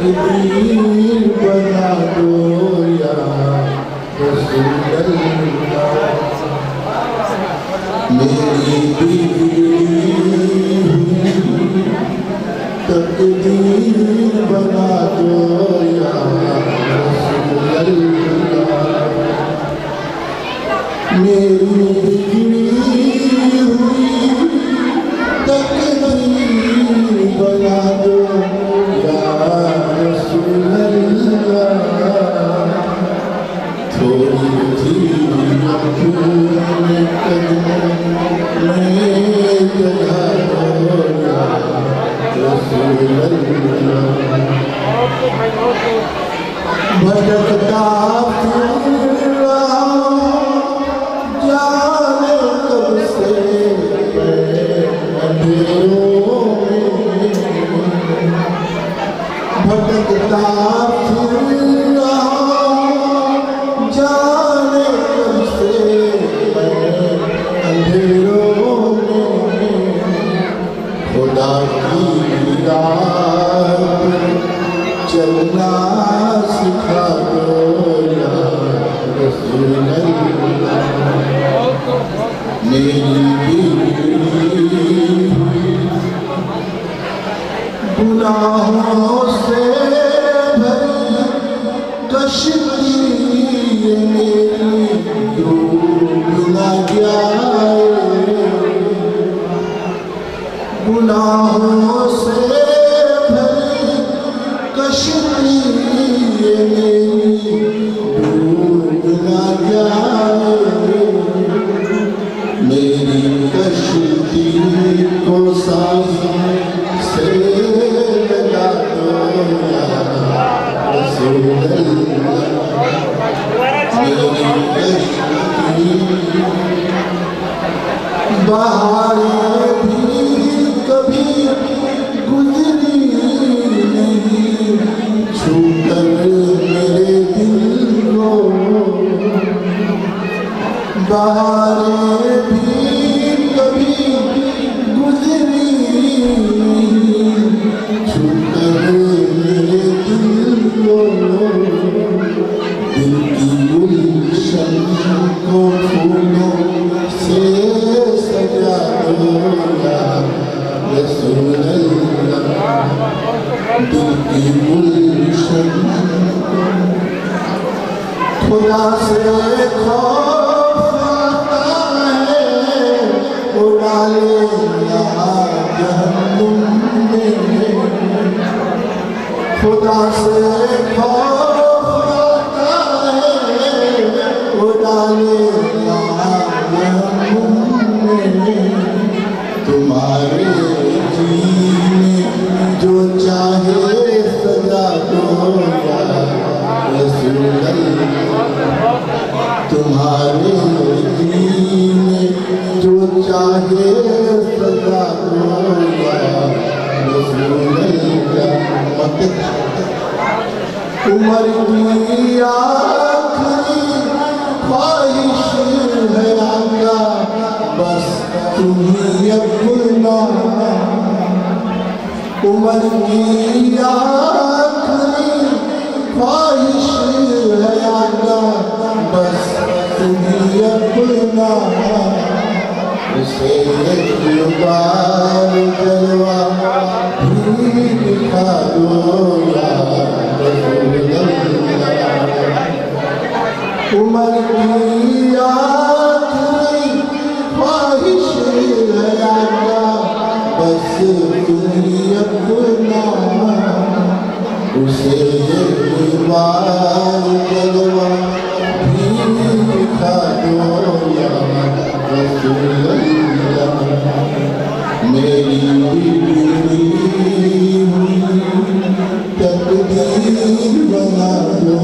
तकदीर बना दो या रसूल अल्लाह। मेरी बिगड़ी हुई तकदीर बना दो या रसूल अल्लाह। मेरी बिगड़ी हुई तकदीर बना दो या रसूल अल्लाह। थोड़ी थी अपने कदमों में जगा दो या रसूल अल्लाह। भटकता फिर रहा जाने कब से अंधेरों में। भटकता फिर रहा जाने कब से अंधेरों में। खुदा की राह चलना सिखा दो या रसूल अल्लाह। मेरी गुनाहों से भरी कश्ती मेरी डूब न जाए। गुनाहों से भरी कश्ती मेरी डूब न जाए। मेरी कश्ती को साहिल से लगा दो या रसूल अल्लाह। मेरी कश्ती बहारें भी कभी गुजरी नहीं छूकर मेरे दिल को। बहारें भी कभी गुजरी नहीं छूकर मेरे दिल को। दिल की गुलशन को फूलों से सजा दो या रसूल अल्लाह। दिल की गुलशन खुदा से खौफ आता है उड़ा ले यहाँ जहन्नुम में। खुदा से खौफ आता है उड़ा ले यहाँ जहन्नुम में। तुम्हारे जीने जो चाहे सजा दो या रसूल अल्लाह। तुम्हारे जीने जो चाहे सजा दो या रसूल अल्लाह। उमर की आखिरी ख्वाहिश है आका बस तुम्ही अपना। उमर की आखिरी ख्वाहिश है आका बस तुम्ही अपना। उसे एक बार जलवा भी दिखा दो या रसूल अल्लाह। उमर की आखिरी ख्वाहिश है आका बस तुम्ही अपना। उसे एक बार जलवा भी दिखा दो या रसूल अल्लाह। मेरी बिगड़ी हुई तकदीर बना दो